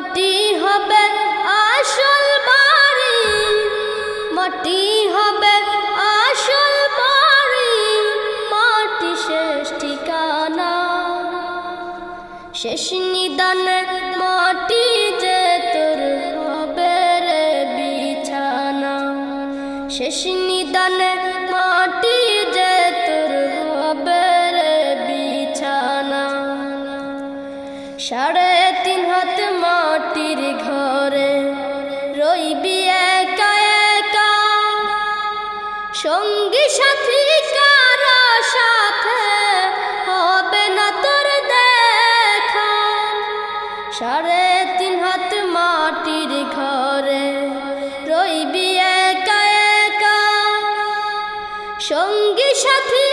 মাটি হবে আসল বাড়ি, মাটি হবে আসল বাড়ি, মাটি শেষ ঠিকানা, শেষ নিদানে মাটি যে তোর হবে রে বিছানা, শেষ নিদানে মাটি যে তোর হবে রে বিছানা। 3.5 হাত মাটির ঘরে রইবি একা একা, সঙ্গী সাথী কারো সাথে হবে না তোর দেখা। 3.5 হাত মাটির ঘরে রইবি একা একা, সঙ্গী সাথী